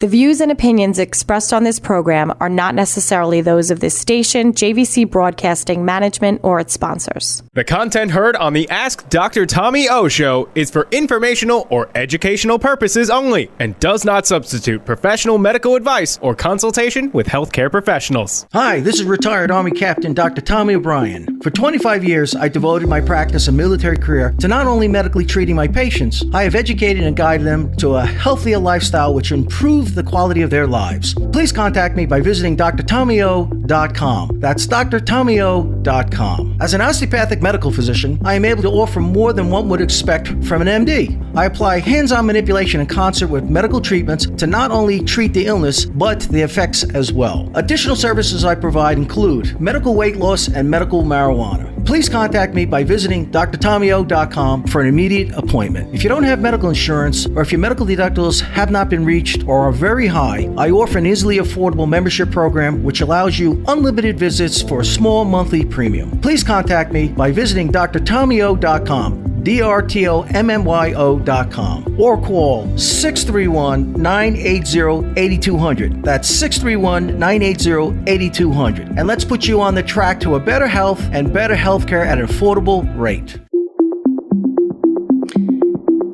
The views and opinions expressed on this program are not necessarily those of this station, JVC Broadcasting Management, or its sponsors. The content heard on the Ask Dr. Tommy O Show is for informational or educational purposes only and does not substitute professional medical advice or consultation with healthcare professionals. Hi, this is retired Army Captain Dr. Tommy O'Brien. For 25 years, I devoted my practice and military career to not only medically treating my patients, I have educated and guided them to a healthier lifestyle which improves the quality of their lives. Please contact me by visiting drtommyo.com. That's drtommyo.com. As an osteopathic medical physician, I am able to offer more than one would expect from an MD. I apply hands-on manipulation in concert with medical treatments to not only treat the illness, but the effects as well. Additional services I provide include medical weight loss and medical marijuana. Please contact me by visiting drtommyo.com for an immediate appointment. If you don't have medical insurance, or if your medical deductibles have not been reached or are very high, I offer an easily affordable membership program which allows you unlimited visits for a small monthly premium. Please contact me by visiting drtommyo.com. drtommyo.com, or call 631-980-8200. That's 631-980-8200. And let's put you on the track to a better health and better healthcare at an affordable rate.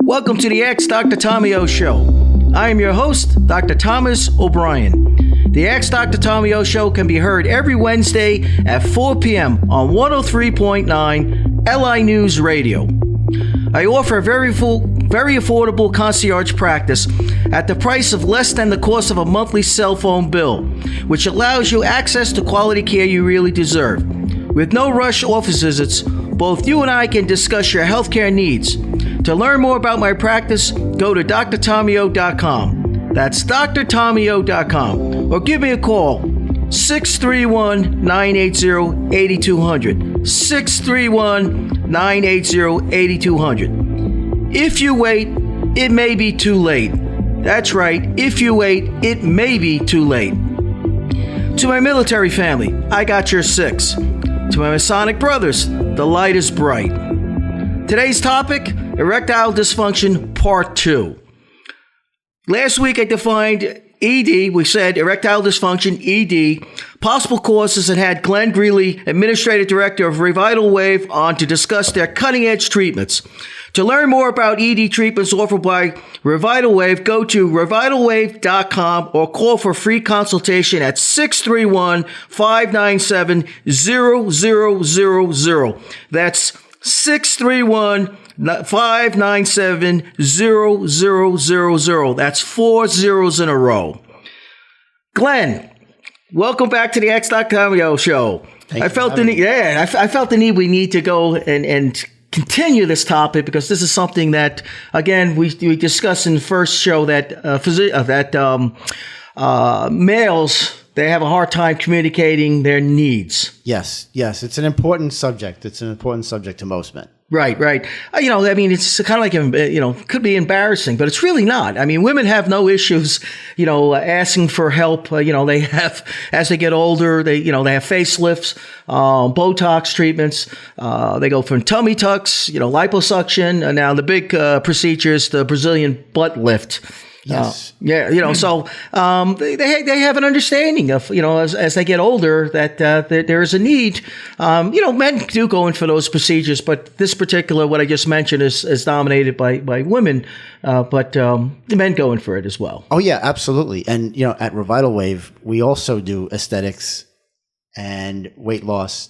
Welcome to the Ask Dr. Tommy O Show. I am your host, Dr. Thomas O'Brien. The Ask Dr. Tommy O Show can be heard every Wednesday at 4 p.m. on 103.9 LI News Radio. I offer a very affordable concierge practice at the price of less than the cost of a monthly cell phone bill, which allows you access to quality care you really deserve. With no rush office visits, both you and I can discuss your healthcare needs. To learn more about my practice, go to drtommyo.com. That's drtommyo.com. Or give me a call, 631-980-8200. 631-980-8200. If you wait, it may be too late. That's right, if you wait, it may be too late. To my military family, I got your six. To my Masonic brothers, the light is bright. Today's topic, erectile dysfunction, part 2. Last week I defined ED, we said erectile dysfunction, ED, possible causes, and had Glenn Greeley, Administrative Director of Revital Wave, on to discuss their cutting-edge treatments. To learn more about ED treatments offered by Revital Wave, go to revitalwave.com or call for a free consultation at 631-597-0000. That's 631-597-0000. That's 4 zeros in a row. Glenn, welcome back to the Ask Dr. Tommy O Show. I felt the need we need to go and continue this topic because this is something that, again, we discussed in the first show that males, they have a hard time communicating their needs. Yes, it's an important subject. It's an important subject to most men. Right. It's kind of like, could be embarrassing, but it's really not. I mean, women have no issues, asking for help. They have, as they get older, they have facelifts, Botox treatments. They go from tummy tucks, liposuction, and now the big procedure is the Brazilian butt lift. Yes. So they have an understanding of, as they get older that there is a need. Men do go in for those procedures, but this particular, what I just mentioned, is dominated by women, but the men go in for it as well. Oh, yeah, absolutely. And, at Revital Wave, we also do aesthetics and weight loss,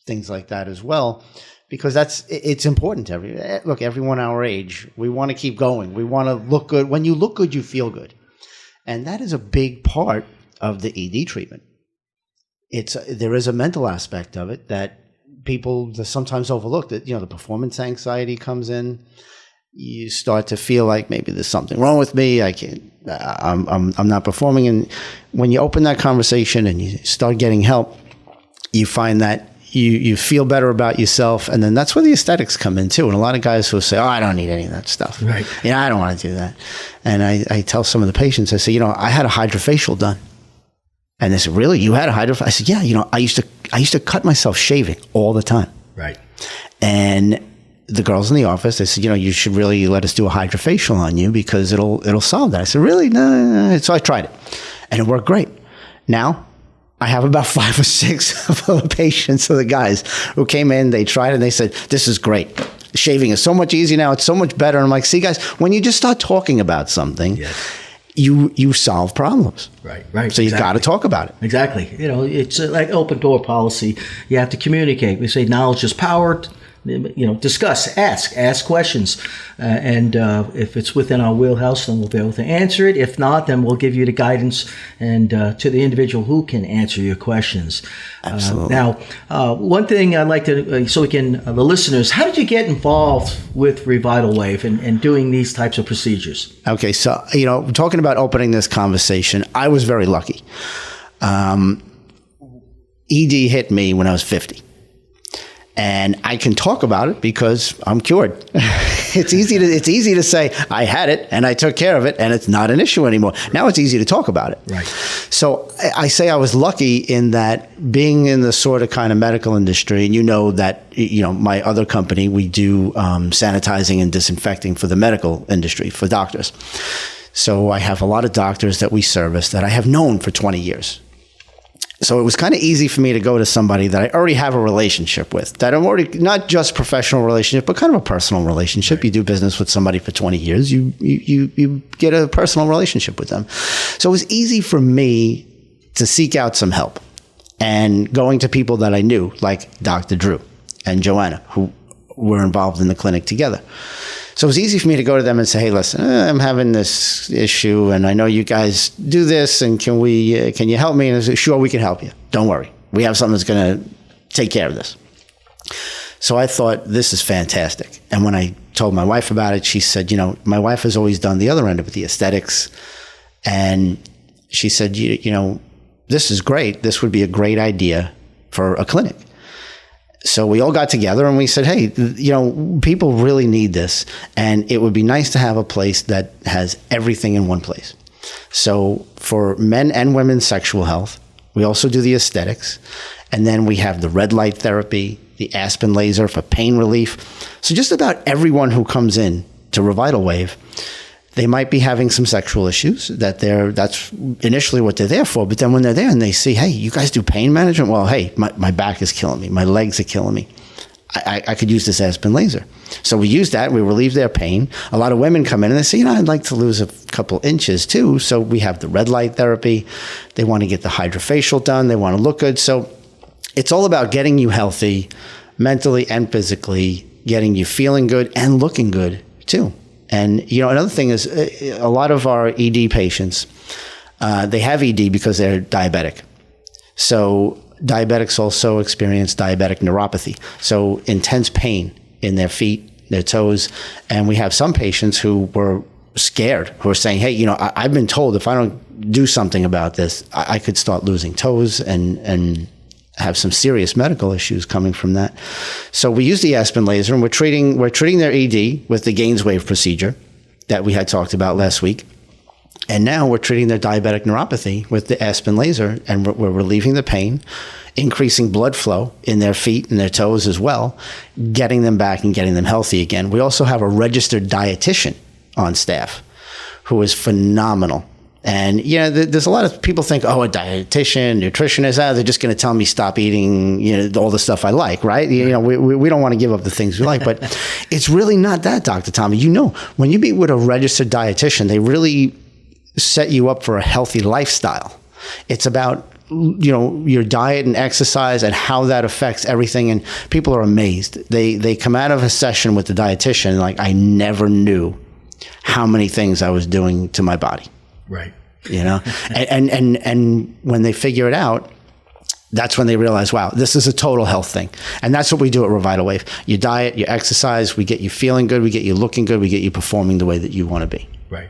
things like that as well. Because it's important to everyone our age, we want to keep going. We want to look good. When you look good, you feel good. And that is a big part of the ED treatment. There is a mental aspect of it that people sometimes overlook, that, the performance anxiety comes in. You start to feel like maybe there's something wrong with me. I'm not performing. And when you open that conversation and you start getting help, you find that you feel better about yourself, and then that's where the aesthetics come in too. And a lot of guys will say, "Oh, I don't need any of that stuff. Right? I don't want to do that." And I tell some of the patients, I say, I had a hydrofacial done, and they said, "Really? You had a hydrofacial?" I said, "Yeah. I used to cut myself shaving all the time." Right. And the girls in the office, they said, you should really let us do a hydrofacial on you because it'll solve that. I said, really? No. So I tried it, and it worked great. Now I have about 5 or 6 of the patients, of the guys who came in, they tried it, and they said, this is great. Shaving is so much easier now. It's so much better. And I'm like, see, guys, when you just start talking about something, you solve problems. Right. So you got to talk about it. Exactly. It's like open door policy. You have to communicate. We say knowledge is power. Discuss, ask questions. And if it's within our wheelhouse, then we'll be able to answer it. If not, then we'll give you the guidance and to the individual who can answer your questions. Absolutely. Now, one thing I'd like to, so we can, the listeners, how did you get involved with Revital Wave and doing these types of procedures? Okay. So, talking about opening this conversation, I was very lucky. ED hit me when I was 50. And I can talk about it because I'm cured. It's easy to say I had it and I took care of it and it's not an issue anymore. Now it's easy to talk about it. Right. So I say I was lucky in that being in the sort of kind of medical industry, and that, my other company, we do sanitizing and disinfecting for the medical industry, for doctors. So I have a lot of doctors that we service that I have known for 20 years. So it was kind of easy for me to go to somebody that I already have a relationship with, that I'm already, not just professional relationship, but kind of a personal relationship. Right. You do business with somebody for 20 years, you get a personal relationship with them. So it was easy for me to seek out some help, and going to people that I knew, like Dr. Drew and Joanna, who were involved in the clinic together. So it was easy for me to go to them and say, hey, listen, I'm having this issue, and I know you guys do this, and can you help me? And I said, sure, we can help you. Don't worry. We have something that's going to take care of this. So I thought, this is fantastic. And when I told my wife about it, she said, my wife has always done the other end of it, the aesthetics. And she said, this is great. This would be a great idea for a clinic. So we all got together and we said, hey, people really need this. And it would be nice to have a place that has everything in one place. So for men and women's sexual health, we also do the aesthetics. And then we have the red light therapy, the Aspen laser for pain relief. So just about everyone who comes in to Revital Wave, they might be having some sexual issues that's initially what they're there for. But then when they're there and they see, hey, you guys do pain management? Well, hey, my back is killing me. My legs are killing me. I could use this Aspen laser. So we use that. We relieve their pain. A lot of women come in and they say, I'd like to lose a couple inches too. So we have the red light therapy. They want to get the hydrofacial done. They want to look good. So it's all about getting you healthy mentally and physically, getting you feeling good and looking good too. And, another thing is a lot of our ED patients, they have ED because they're diabetic. So diabetics also experience diabetic neuropathy. So intense pain in their feet, their toes. And we have some patients who were scared, who are saying, hey, I've been told if I don't do something about this, I could start losing toes and have some serious medical issues coming from that. So we use the Aspen laser, and we're treating their ED with the Gainswave procedure that we had talked about last week. And now we're treating their diabetic neuropathy with the Aspen laser, and we're relieving the pain, increasing blood flow in their feet and their toes as well, getting them back and getting them healthy again. We also have a registered dietitian on staff who is phenomenal. And, there's a lot of people think, a dietitian, nutritionist, they're just going to tell me stop eating, all the stuff I like, right? We don't want to give up the things we like, but it's really not that, Dr. Tommy. When you meet with a registered dietitian, they really set you up for a healthy lifestyle. It's about, your diet and exercise and how that affects everything. And people are amazed. They come out of a session with the dietitian like, I never knew how many things I was doing to my body. Right. And when they figure it out, that's when they realize, wow, this is a total health thing. And that's what we do at Revital Wave. You diet, you exercise, we get you feeling good, we get you looking good, we get you performing the way that you want to be. Right.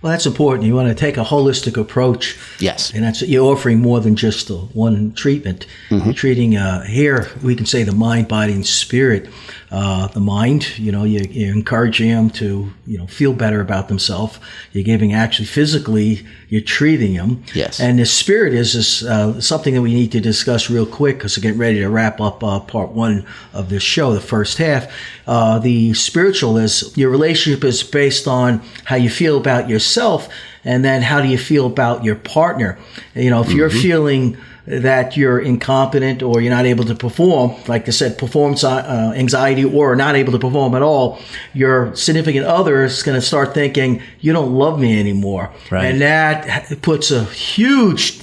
Well, that's important. You want to take a holistic approach. Yes. And that's, you're offering more than just the one treatment. Mm-hmm. You're treating here, we can say the mind, body, and spirit. the mind. You're encouraging them to, feel better about themselves. You're giving actually physically, you're treating them. Yes. And the spirit is something that we need to discuss real quick because we're getting ready to wrap up part one of this show, the first half. The spiritual is your relationship is based on how you feel about yourself, and then how do you feel about your partner. If you're feeling that you're incompetent or you're not able to perform, like I said, performance anxiety, or not able to perform at all, your significant other is going to start thinking, you don't love me anymore. Right. And that puts a huge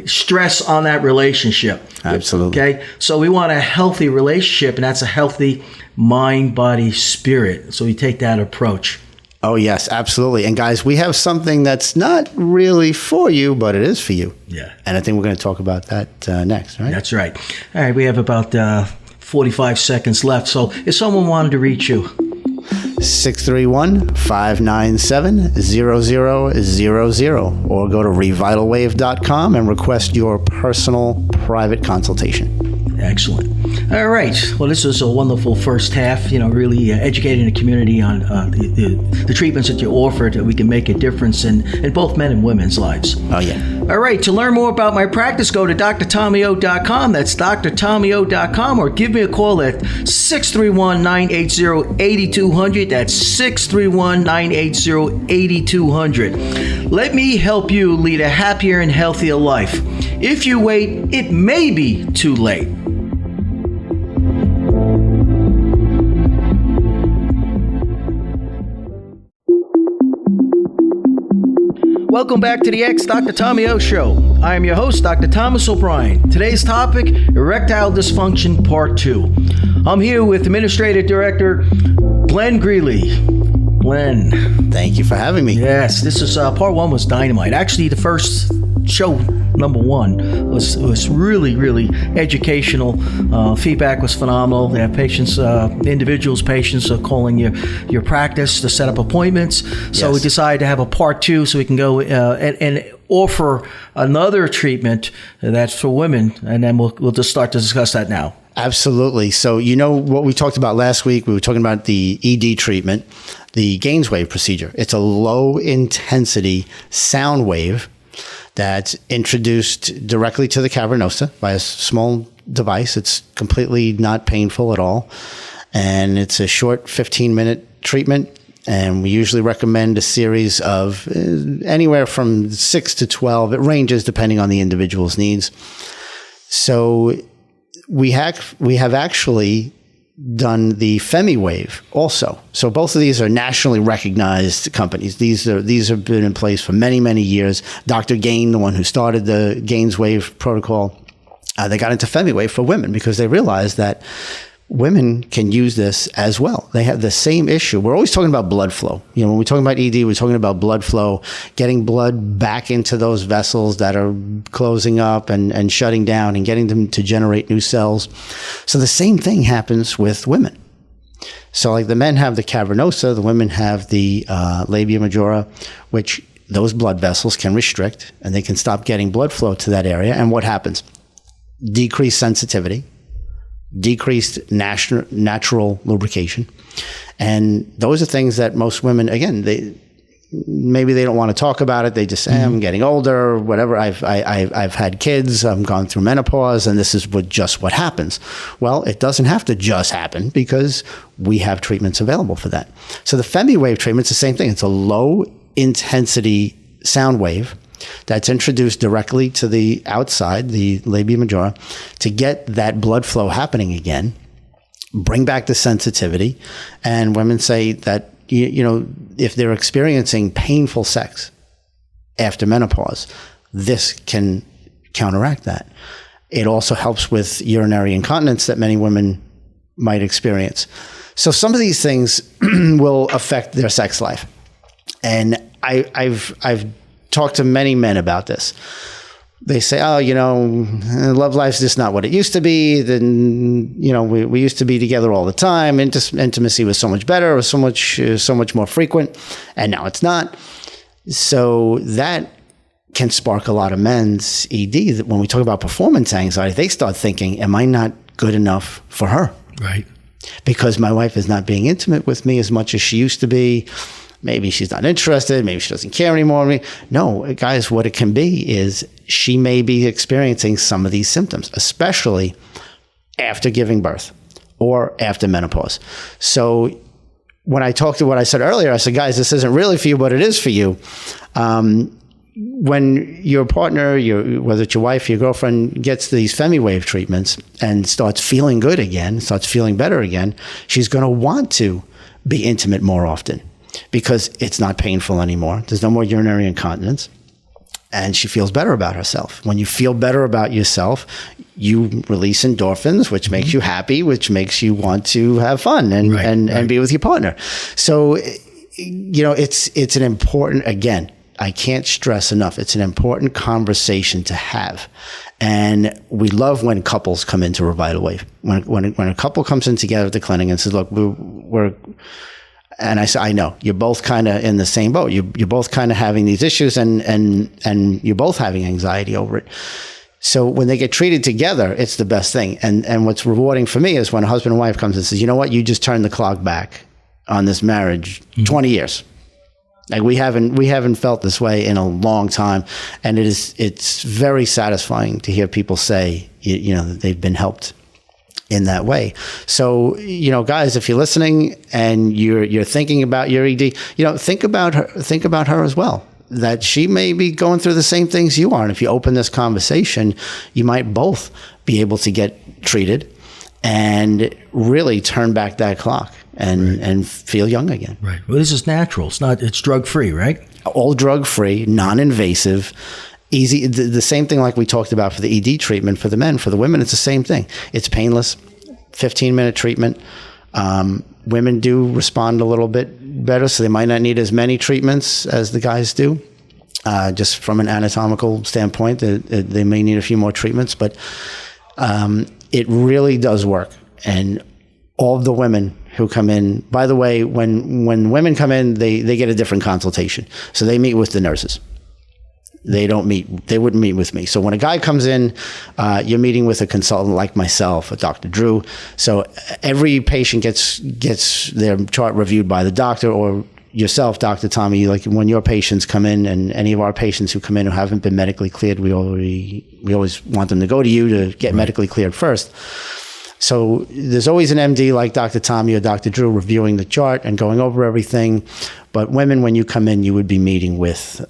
stress on that relationship. Absolutely. Okay. So we want a healthy relationship, and that's a healthy mind, body, spirit. So we take that approach. Oh, yes, absolutely. And guys, we have something that's not really for you, but it is for you. Yeah. And I think we're going to talk about that next, right? That's right. All right. We have about 45 seconds left. So if someone wanted to reach you, 631-597-0000, or go to revitalwave.com and request your personal private consultation. Excellent. All right. Well, this was a wonderful first half, really educating the community on the treatments that you offer, that we can make a difference in both men and women's lives. Oh, yeah. All right. To learn more about my practice, go to drtommyo.com. That's drtommyo.com, or give me a call at 631-980-8200. That's 631-980-8200. Let me help you lead a happier and healthier life. If you wait, it may be too late. Welcome back to the Dr. Tommy O Show. I am your host, Dr. Thomas O'Brien. Today's topic, erectile dysfunction, part 2. I'm here with Administrative Director Glenn Greeley. Glenn. Thank you for having me. Yes, this is part 1 was dynamite. Actually, the first show, number 1, was really, really educational. Feedback was phenomenal. They have patients, patients are calling your practice to set up appointments. So we decided to have a part 2 so we can go and offer another treatment that's for women, and then we'll just start to discuss that now. Absolutely. So what we talked about last week, we were talking about the ED treatment, the Gainswave procedure. It's a low intensity sound wave that's introduced directly to the cavernosa by a small device. It's completely not painful at all. And it's a short 15-minute treatment. And we usually recommend a series of anywhere from 6 to 12. It ranges depending on the individual's needs. So we have actually done the FemiWave also. So both of these are nationally recognized companies. These have been in place for many, many years. Dr. Gain, the one who started the Gainswave protocol, they got into FemiWave for women because they realized that women can use this as well. They have the same issue. We're always talking about blood flow. When we're talking about ED, we're talking about blood flow, getting blood back into those vessels that are closing up and shutting down and getting them to generate new cells. So the same thing happens with women. So like the men have the cavernosa, the women have the labia majora, which those blood vessels can restrict and they can stop getting blood flow to that area. And what happens? Decreased sensitivity, decreased natural lubrication. And those are things that most women, again, maybe they don't want to talk about it. They just say, I'm getting older, whatever. I've had kids, I'm gone through menopause, and this is just what happens. Well, it doesn't have to just happen because we have treatments available for that. So the FemiWave treatment's the same thing. It's a low intensity sound wave that's introduced directly to the outside, the labia majora, to get that blood flow happening again, bring back the sensitivity. And women say that, if they're experiencing painful sex after menopause, this can counteract that. It also helps with urinary incontinence that many women might experience. So some of these things will affect their sex life. And I've talked to many men about this. They say, love life's just not what it used to be. Then, we used to be together all the time. Intimacy was so much better, or so much more frequent, and now it's not. So that can spark a lot of men's ED. That when we talk about performance anxiety, they start thinking, am I not good enough for her? Right. because my wife is not being intimate with me as much as she used to be. Maybe she's not interested. Maybe she doesn't care anymore. No, guys, what it can be is she may be experiencing some of these symptoms, especially after giving birth or after menopause. So when I talked to what I said earlier, I said, guys, this isn't really for you, but it is for you. When your partner, whether it's your wife, your girlfriend, gets these FemiWave treatments and starts feeling good again, starts feeling better again, she's going to want to be intimate more often because it's not painful anymore. There's no more urinary incontinence. And she feels better about herself. When you feel better about yourself, you release endorphins, which makes you happy, which makes you want to have fun and be with your partner. So, it's an important, again, I can't stress enough, it's an important conversation to have. And we love when couples come into Revital Wave. When a couple comes in together at the clinic and says, look, we're and I say, I know you're both kind of in the same boat. You're both kind of having these issues and you're both having anxiety over it. So when they get treated together, it's the best thing. And what's rewarding for me is when a husband and wife comes and says, you know what, you just turned the clock back on this marriage 20 years. Like we haven't felt this way in a long time. And it's very satisfying to hear people say, that they've been helped in that way. So, guys, if you're listening and you're thinking about your ED, think about her as well, that she may be going through the same things you are. And if you open this conversation, you might both be able to get treated and really turn back that clock and feel young again. Right. Well, this is natural. It's drug-free, right? All drug-free, non-invasive, easy. The same thing like we talked about for the ED treatment for the men. For the women, it's the same thing. It's painless, 15-minute treatment. Women do respond a little bit better, so they might not need as many treatments as the guys do. Just from an anatomical standpoint, they may need a few more treatments, but it really does work. And all of the women who come in, by the way, when women come in, they get a different consultation. So they meet with the nurses. They wouldn't meet with me. So when a guy comes in, you're meeting with a consultant like myself, a Dr. Drew. So every patient gets their chart reviewed by the doctor, or yourself, Dr. Tommy. Like when your patients come in, and any of our patients who come in who haven't been medically cleared, we always want them to go to you to get medically cleared first. So there's always an MD like Dr. Tommy or Dr. Drew reviewing the chart and going over everything. But women, when you come in, you would be meeting with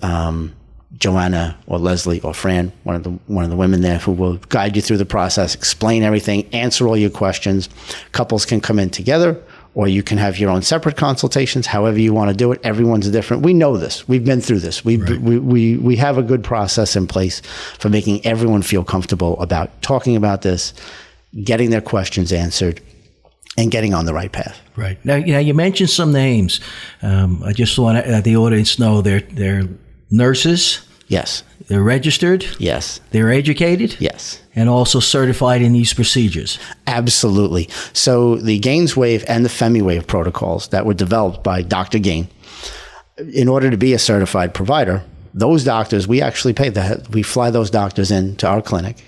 Joanna or Leslie or Fran, one of the women there, who will guide you through the process, explain everything, answer all your questions. Couples can come in together, or you can have your own separate consultations, however you want to do it. Everyone's different. We know this. We've been through this. We have a good process in place for making everyone feel comfortable about talking about this, getting their questions answered, and getting on the right path. Right. Now, you mentioned some names. I just want the audience know they're nurses. Yes. They're registered. Yes. They're educated. Yes. And also certified in these procedures. Absolutely. So the Gainswave and the FemiWave protocols that were developed by Dr. Gain, in order to be a certified provider, those doctors, we actually pay that. We fly those doctors into our clinic,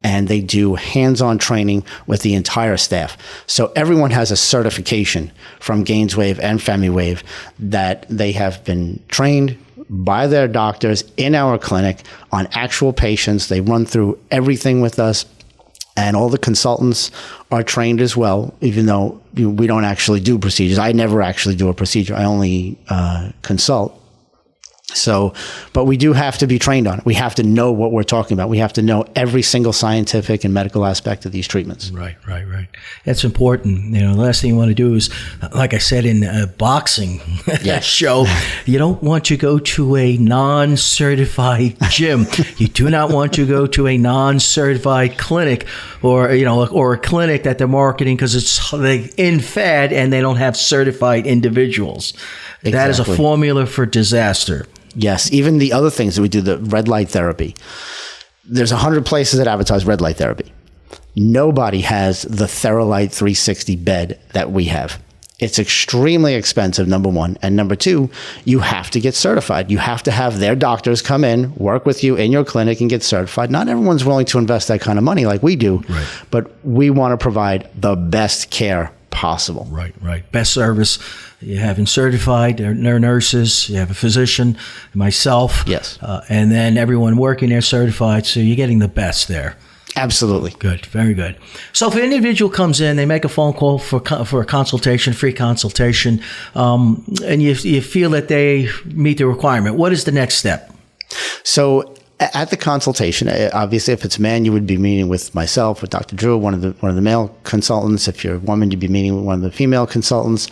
and they do hands-on training with the entire staff. So everyone has a certification from Gainswave and FemiWave that they have been trained by their doctors in our clinic on actual patients. They run through everything with us, and all the consultants are trained as well, even though we don't actually do procedures. I never actually do a procedure. I only consult. So, but we do have to be trained on it. We have to know what we're talking about. We have to know every single scientific and medical aspect of these treatments. Right. That's important. The last thing you want to do is, like I said in a boxing show, you don't want to go to a non-certified gym. You do not want to go to a non-certified clinic, or a clinic that they're marketing because it's in fad and they don't have certified individuals. Exactly. That is a formula for disaster. Yes. Even the other things that we do, the red light therapy. There's 100 places that advertise red light therapy. Nobody has the Theralite 360 bed that we have. It's extremely expensive, number one. And number two, you have to get certified. You have to have their doctors come in, work with you in your clinic, and get certified. Not everyone's willing to invest that kind of money like we do, right. But we want to provide the best care possible. Right. Best service. You have certified nurses, you have a physician, myself. Yes. And then everyone working there certified, so you're getting the best there. Absolutely. Good. Very good. So if an individual comes in, they make a phone call for a consultation, free consultation, and you feel that they meet the requirement, what is the next step? So at the consultation, obviously, if it's a man, you would be meeting with myself, with Dr. Drew, one of the male consultants. If you're a woman, you'd be meeting with one of the female consultants.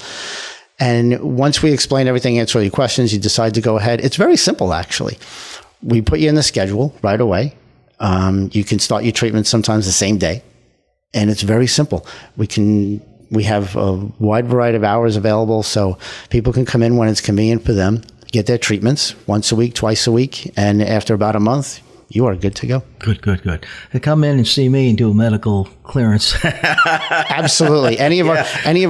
And once we explain everything, answer all your questions, you decide to go ahead. It's very simple, actually. We put you in the schedule right away. You can start your treatment sometimes the same day, and it's very simple. We have a wide variety of hours available, so people can come in when it's convenient for them, get their treatments once a week, twice a week, and after about a month, you are good to go. Good. They come in and see me and do a medical clearance. Absolutely. Any of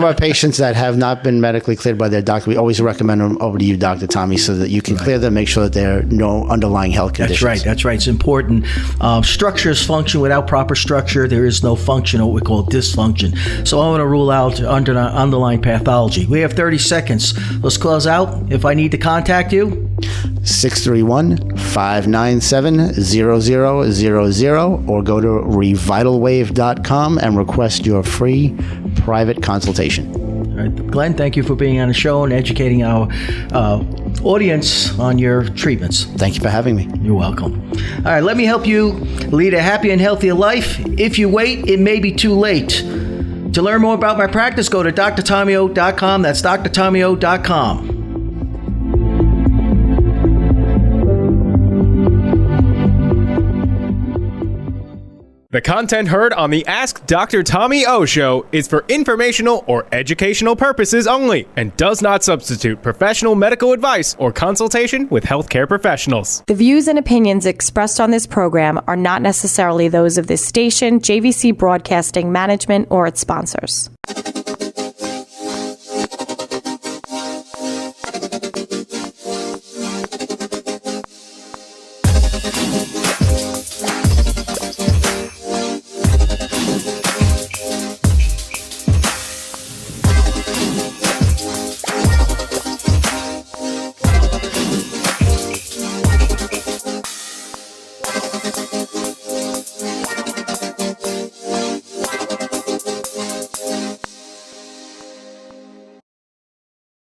our patients that have not been medically cleared by their doctor, we always recommend them over to you, Dr. Tommy, so that you can clear them, make sure that there are no underlying health conditions. That's right. It's important. Structure is function. Without proper structure, there is no function, or what we call dysfunction. So I want to rule out underlying pathology. We have 30 seconds. Let's close out. If I need to contact you, 631-597-0000, or go to revitalwave.com and request your free private consultation. All right, Glenn, thank you for being on the show and educating our audience on your treatments. Thank you for having me. You're welcome. All right, let me help you lead a happy and healthier life. If you wait, it may be too late. To learn more about my practice, go to drtommyo.com. That's drtommyo.com. The content heard on the Ask Dr. Tommy O Show is for informational or educational purposes only and does not substitute professional medical advice or consultation with healthcare professionals. The views and opinions expressed on this program are not necessarily those of this station, JVC Broadcasting Management, or its sponsors.